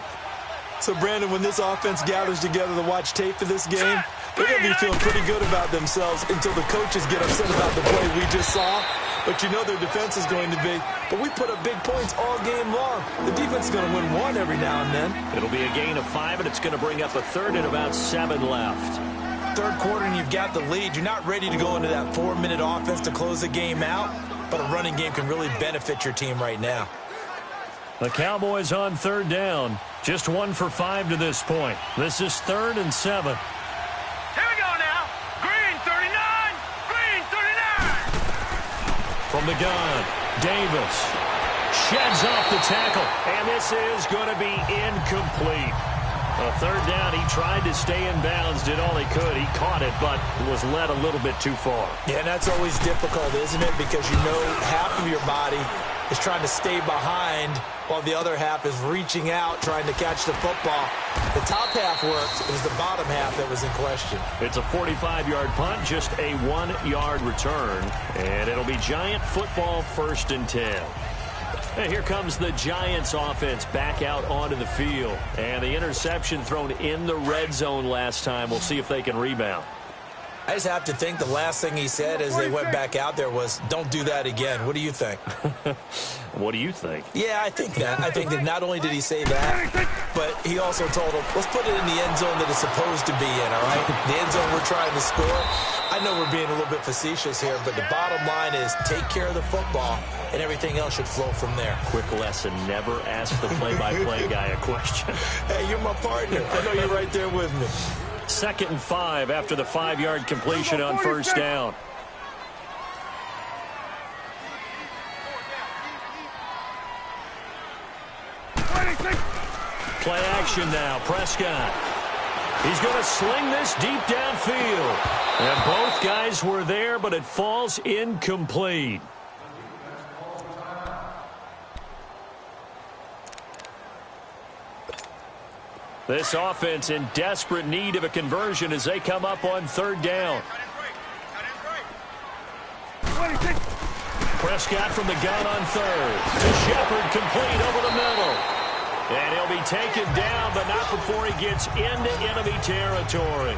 So, Brandon, when this offense gathers together to watch tape of this game, they're going to be feeling pretty good about themselves until the coaches get upset about the play we just saw. But you know their defense is going to be. But we put up big points all game long. The defense is going to win 1 every now and then. It'll be a gain of 5, and it's going to bring up a 3rd and about 7 left. Third quarter, and you've got the lead. You're not ready to go into that 4-minute offense to close the game out, but a running game can really benefit your team right now. The Cowboys on 3rd down. Just 1 for 5 to this point. This is 3rd and 7. Here we go now. Green 39. Green 39. From the gun, Davis sheds off the tackle, and this is going to be incomplete. A 3rd down, he tried to stay in bounds, did all he could. He caught it, but was led a little bit too far. Yeah, and that's always difficult, isn't it? Because you know half of your body is trying to stay behind while the other half is reaching out, trying to catch the football. The top half worked. It was the bottom half that was in question. It's a 45-yard punt, just a 1-yard return. And it'll be Giant football 1st and 10. And here comes the Giants offense back out onto the field. And the interception thrown in the red zone last time. We'll see if they can rebound. I just have to think the last thing he said as they went back out there was, don't do that again. What do you think? What do you think? Yeah, I think that. I think that not only did he say that, but he also told him, let's put it in the end zone that it's supposed to be in, all right? The end zone we're trying to score. I know we're being a little bit facetious here, but the bottom line is take care of the football, and everything else should flow from there. Quick lesson, never ask the play-by-play guy a question. Hey, you're my partner. I know you're right there with me. 2nd and 5 after the 5-yard completion on 1st down. Play action now. Prescott. He's going to sling this deep downfield. And both guys were there, but it falls incomplete. This offense in desperate need of a conversion as they come up on 3rd down. Prescott from the gun on 3rd. To Shepard, complete over the middle. And he'll be taken down, but not before he gets into enemy territory.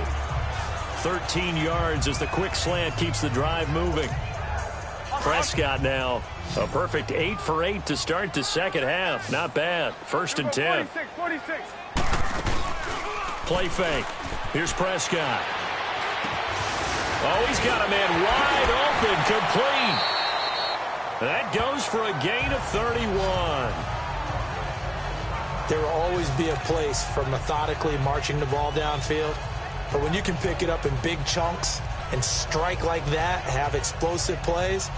13 yards as the quick slant keeps the drive moving. Prescott now, a perfect 8 for 8 to start the second half. Not bad. 1st and 10. 46. Play fake. Here's Prescott. Oh, he's got a man wide open, complete. That goes for a gain of 31. There will always be a place for methodically marching the ball downfield. But when you can pick it up in big chunks and strike like that, have explosive plays,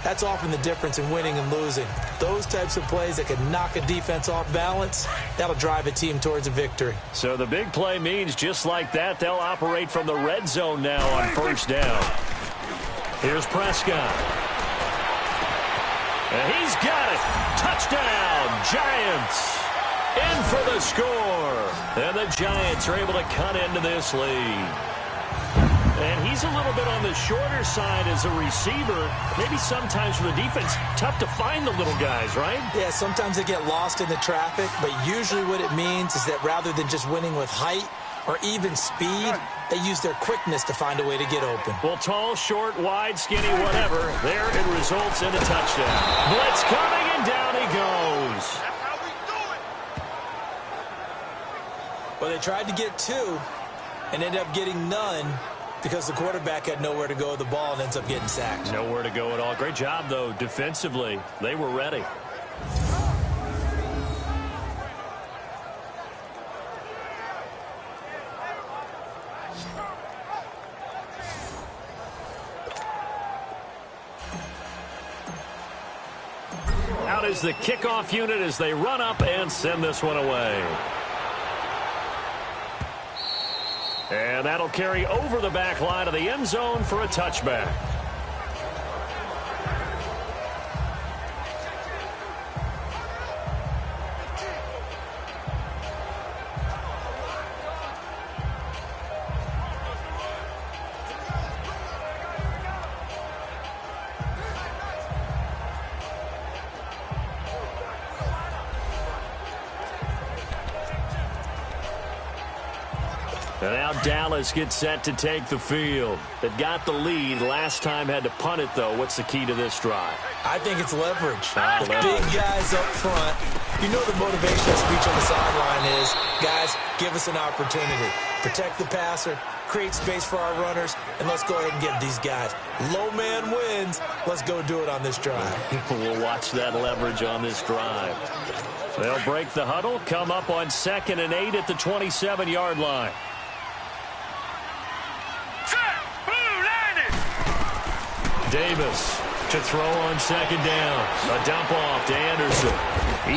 that's often the difference in winning and losing. Those types of plays that can knock a defense off balance, that'll drive a team towards a victory. So the big play means just like that, they'll operate from the red zone now on 1st down. Here's Prescott. And he's got it. Touchdown, Giants. In for the score. And the Giants are able to cut into this lead. And he's a little bit on the shorter side as a receiver. Maybe sometimes for the defense, tough to find the little guys, right? Yeah, sometimes they get lost in the traffic, but usually what it means is that rather than just winning with height or even speed, they use their quickness to find a way to get open. Well, tall, short, wide, skinny, whatever, there it results in a touchdown. Blitz coming, and down he goes. That's how we do it. Well, they tried to get 2 and ended up getting none because the quarterback had nowhere to go with the ball and ends up getting sacked. Nowhere to go at all. Great job, though, defensively. They were ready. Out is the kickoff unit as they run up and send this one away. And that'll carry over the back line of the end zone for a touchback. And now Dallas gets set to take the field. They've got the lead. Last time had to punt it, though. What's the key to this drive? I think it's leverage. Leverage. Big guys up front. You know the motivational speech on the sideline is, guys, give us an opportunity. Protect the passer, create space for our runners, and let's go ahead and give these guys. Low man wins. Let's go do it on this drive. We'll watch that leverage on this drive. They'll break the huddle, come up on 2nd and 8 at the 27-yard line. Davis to throw on 2nd down. A dump off to Anderson.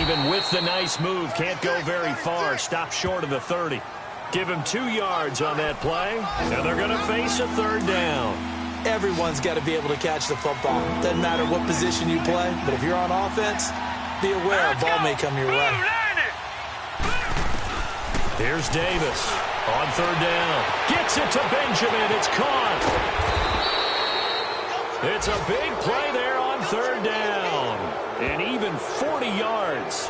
Even with the nice move, can't go very far. Stop short of the 30. Give him 2 yards on that play, and they're going to face a 3rd down. Everyone's got to be able to catch the football. Doesn't matter what position you play, but if you're on offense, be aware a ball may come your way. Here's Davis on 3rd down. Gets it to Benjamin. It's caught. It's a big play there on 3rd down. And even 40 yards.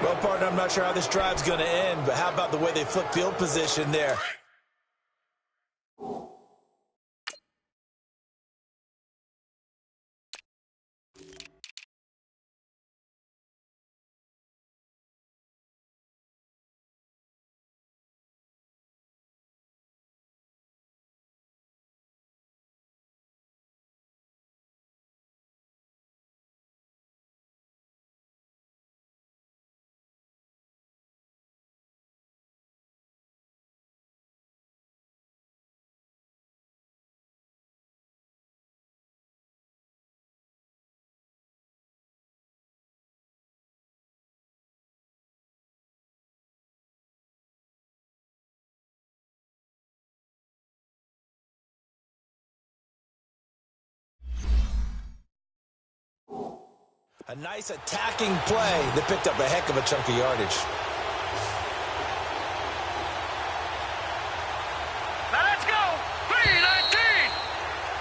Well, partner, I'm not sure how this drive's going to end, but how about the way they flip field position there? A nice attacking play that picked up a heck of a chunk of yardage. Now let's go. 319.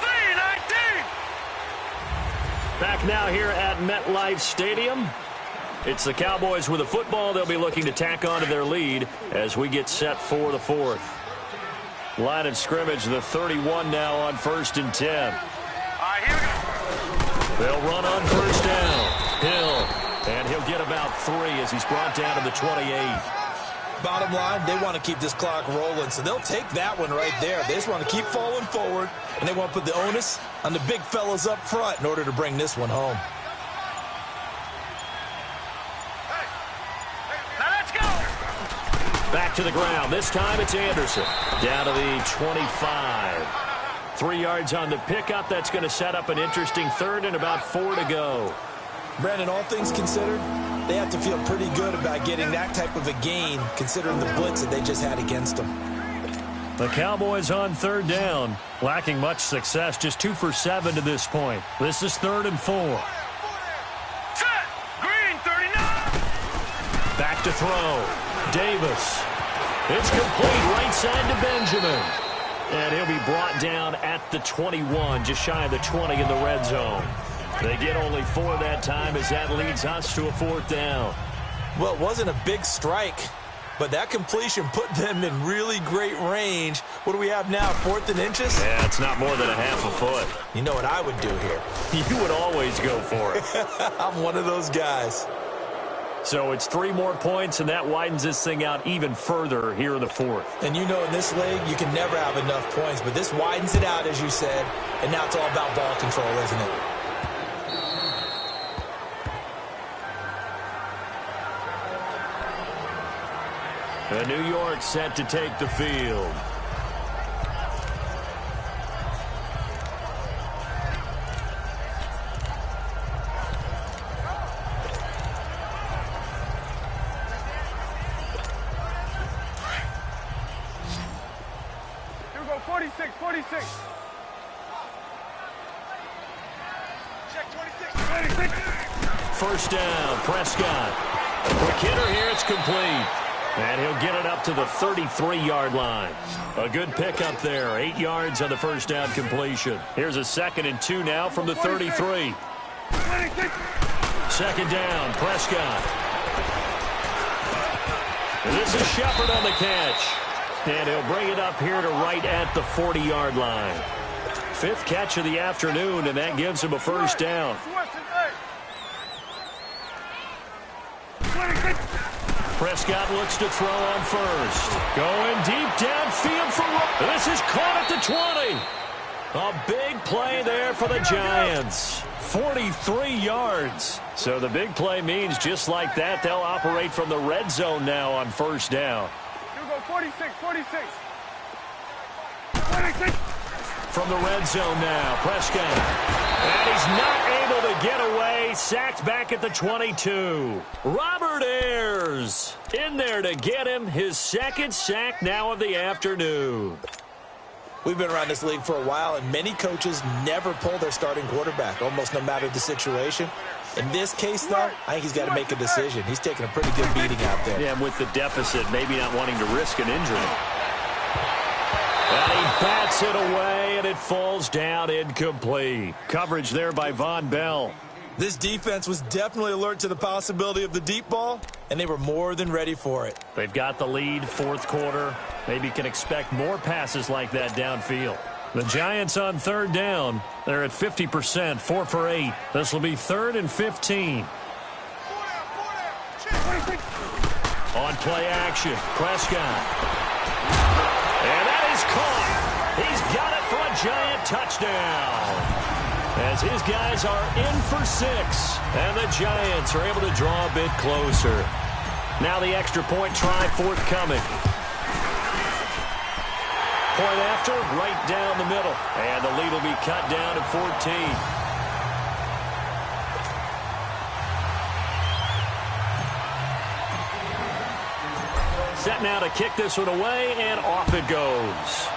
319. Back now here at MetLife Stadium. It's the Cowboys with the football. They'll be looking to tack on to their lead as we get set for the fourth. Line of scrimmage, the 31 now on 1st and 10. All right, here we go. They'll run on 1st down. Hill, and he'll get about 3 as he's brought down to the 28. Bottom line, they want to keep this clock rolling, so they'll take that one right there. They just want to keep falling forward, and they want to put the onus on the big fellas up front in order to bring this one home. Back to the ground. This time it's Anderson. Down to the 25. 3 yards on the pickup. That's going to set up an interesting third and about 4 to go. Brandon, all things considered, they have to feel pretty good about getting that type of a gain considering the blitz that they just had against them. The Cowboys on 3rd down. Lacking much success. Just 2 for 7 to this point. This is 3rd and 4. Set. Green, 39. Back to throw. Davis. It's complete right side to Benjamin. And he'll be brought down at the 21, just shy of the 20 in the red zone. They get only 4 that time as that leads us to a 4th down. Well, it wasn't a big strike, but that completion put them in really great range. What do we have now, 4th and inches? Yeah, it's not more than a half a foot. You know what I would do here? You would always go for it. I'm one of those guys. So it's 3 more points, and that widens this thing out even further here in the 4th. And you know in this league, you can never have enough points, but this widens it out, as you said, and now it's all about ball control, isn't it? And New York set to take the field. Here we go, 46, 46. Check 26, 26. 1st down, Prescott. Quick hitter here, it's complete. And he'll get it up to the 33-yard line. A good pickup there, 8 yards on the 1st down completion. Here's a 2nd and 2 now from the 33. 2nd down, Prescott. And this is Shepard on the catch. And he'll bring it up here to right at the 40-yard line. 5th catch of the afternoon, and that gives him a 1st down. Prescott looks to throw on 1st. Going deep downfield for... This is caught at the 20. A big play there for the Giants. 43 yards. So the big play means just like that, they'll operate from the red zone now on 1st down. Here we go, 46, 46. 46. From the red zone now, Prescott. And he's not able to get away. Sacked back at the 22. Robert Ayers in there to get him. His 2nd sack now of the afternoon. We've been around this league for a while, and many coaches never pull their starting quarterback, almost no matter the situation. In this case, though, I think he's got to make a decision. He's taking a pretty good beating out there. Yeah, with the deficit, maybe not wanting to risk an injury. And he bats it away, and it falls down incomplete. Coverage there by Von Bell. This defense was definitely alert to the possibility of the deep ball, and they were more than ready for it. They've got the lead, 4th quarter. Maybe can expect more passes like that downfield. The Giants on 3rd down. They're at 50%, 4 for 8. This will be 3rd and 15. On play action, Prescott. And that is caught. He's got it for a Giant touchdown. As his guys are in for 6. And the Giants are able to draw a bit closer. Now the extra point try forthcoming. Point after, right down the middle. And the lead will be cut down to 14. Set now to kick this one away, and off it goes.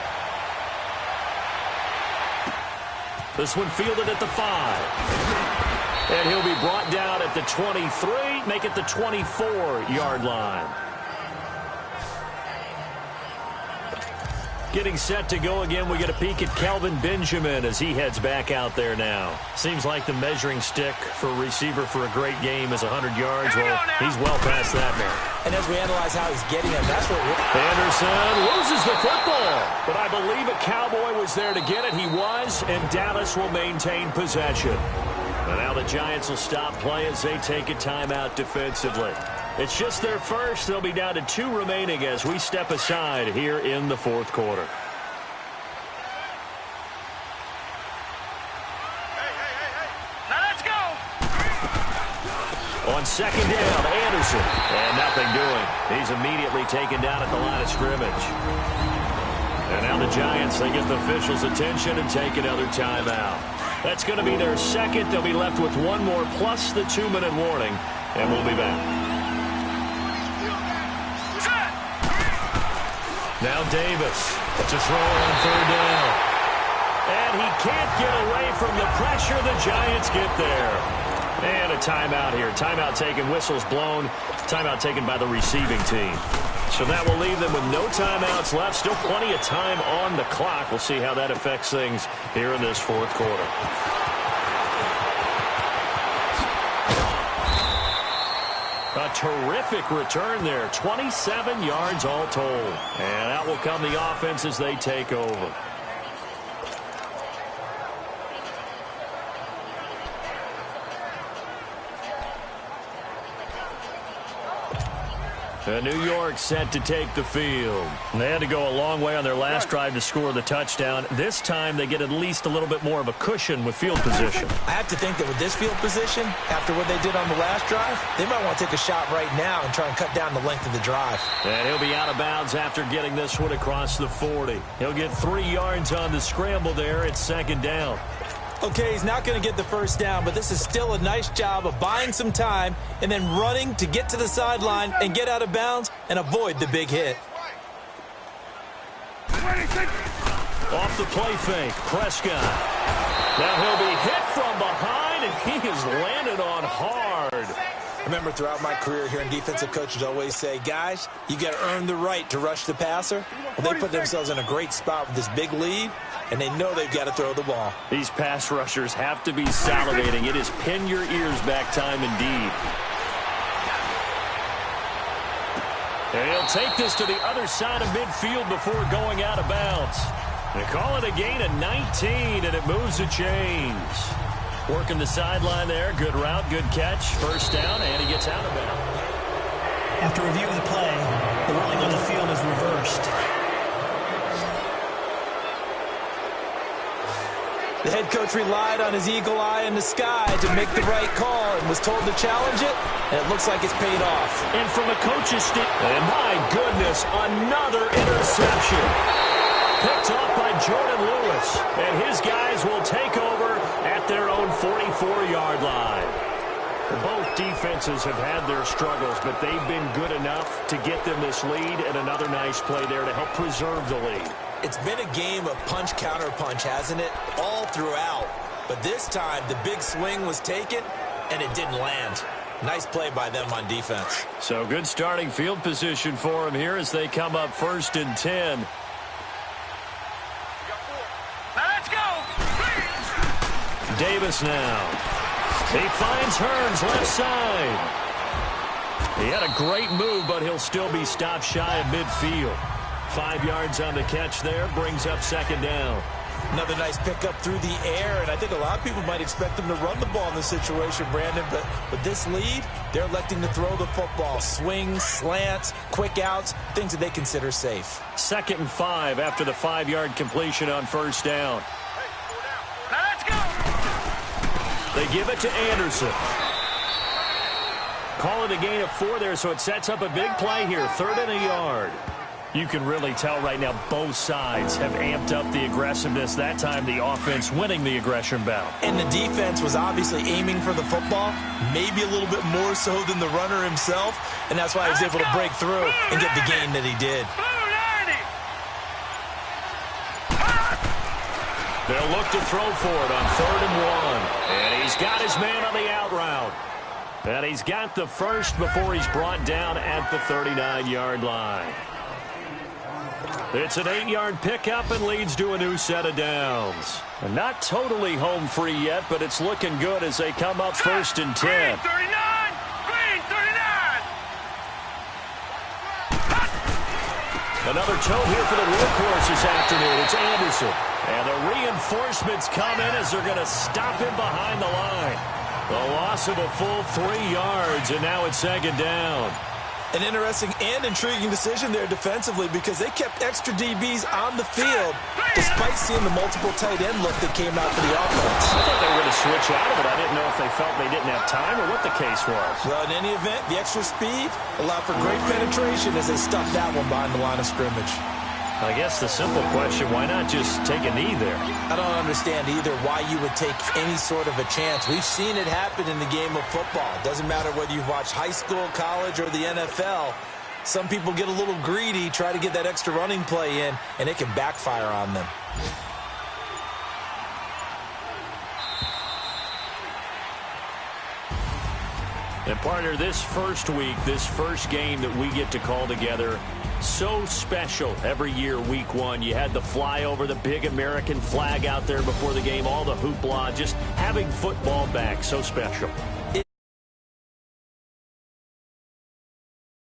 This one fielded at the 5. And he'll be brought down at the 23, make it the 24-yard line. Getting set to go again, we get a peek at Kelvin Benjamin as he heads back out there now. Seems like the measuring stick for a receiver for a great game is 100 yards. Well, he's well past that now. And as we analyze how he's getting them, that's what Anderson loses the football. But I believe a Cowboy was there to get it. He was, and Dallas will maintain possession. And now the Giants will stop play as they take a timeout defensively. It's just their first. They'll be down to 2 remaining as we step aside here in the fourth quarter. Now let's go. On second down, Anderson. And nothing doing. He's immediately taken down at the line of scrimmage. And now the Giants, they get the officials' attention and take another timeout. That's going to be their second. They'll be left with 1 more plus the 2-minute warning. And we'll be back. Now Davis to throw on third down. And he can't get away from the pressure. The Giants get there. And a timeout here. Timeout taken, whistles blown. Timeout taken by the receiving team. So that will leave them with no timeouts left. Still plenty of time on the clock. We'll see how that affects things here in this fourth quarter. A terrific return there. 27 yards all told. And out will come the offense as they take over. New York set to take the field. They had to go a long way on their last drive to score the touchdown. This time they get at least a little bit more of a cushion with field position. I have to think that with this field position, after what they did on the last drive, they might want to take a shot right now and try and cut down the length of the drive. And he'll be out of bounds after getting this one across the 40. He'll get 3 yards on the scramble there. It's second down. Okay, he's not going to get the first down, but this is still a nice job of buying some time and then running to get to the sideline and get out of bounds and avoid the big hit. Off the play fake, Prescott. Now he'll be hit from behind, and he is landed on hard. I remember throughout my career hearing defensive coaches always say, guys, you got to earn the right to rush the passer. Well, they put themselves in a great spot with this big lead, and they know they've got to throw the ball. These pass rushers have to be salivating. It is pin your ears back time indeed. And he'll take this to the other side of midfield before going out of bounds. They call it a gain of 19, and it moves the chains. Working the sideline there. Good route, good catch. First down, and he gets out of bounds. After review of the play, the ruling on the field is reversed. The head coach relied on his eagle eye in the sky to make the right call and was told to challenge it, and it looks like it's paid off. And from a coach's and my goodness, another interception. Picked off by Jordan Lewis, and his guys will take over at their own 44-yard line. Both defenses have had their struggles, but they've been good enough to get them this lead, and another nice play there to help preserve the lead. It's been a game of punch-counter-punch, hasn't it? All throughout. But this time, the big swing was taken, and it didn't land. Nice play by them on defense. So good starting field position for them here as they come up 1st and 10. Now let's go. Davis now. He finds Hearns left side. He had a great move, but he'll still be stopped shy of midfield. 5 yards on the catch there, brings up second down. Another nice pickup through the air, and I think a lot of people might expect them to run the ball in this situation, Brandon, but with this lead, they're electing to throw the football. Swings, slants, quick outs, things that they consider safe. 2nd and 5 after the 5-yard completion on first down. Now let's go. They give it to Anderson. Call it a gain of 4 there, so it sets up a big play here, 3rd and a yard. You can really tell right now both sides have amped up the aggressiveness. That time the offense winning the aggression battle. And the defense was obviously aiming for the football, maybe a little bit more so than the runner himself, and that's why he was able to break through and get the gain that he did. They'll look to throw for it on 3rd and 1. And he's got his man on the out route. And he's got the first before he's brought down at the 39-yard line. It's an 8-yard pickup and leads to a new set of downs. And not totally home free yet, but it's looking good as they come up first and 10. Green 39! Green 39! Another tote here for the workhorse this afternoon. It's Anderson. And the reinforcements come in as they're going to stop him behind the line. The loss of a full 3 yards, and now it's second down. An interesting and intriguing decision there defensively because they kept extra DBs on the field despite seeing the multiple tight end look that came out for the offense. I thought they were going to switch out of it. I didn't know if they felt they didn't have time or what the case was. Well, in any event, the extra speed allowed for great penetration as they stuffed that one behind the line of scrimmage. I guess the simple question, why not just take a knee there? I don't understand either why you would take any sort of a chance. We've seen it happen in the game of football. It doesn't matter whether you've watched high school, college, or the NFL. Some people get a little greedy, try to get that extra running play in, and it can backfire on them. And partner, this first week, this first game that we get to call together, so special every year, week one. You had the flyover, the big American flag out there before the game, all the hoopla, just having football back, so special.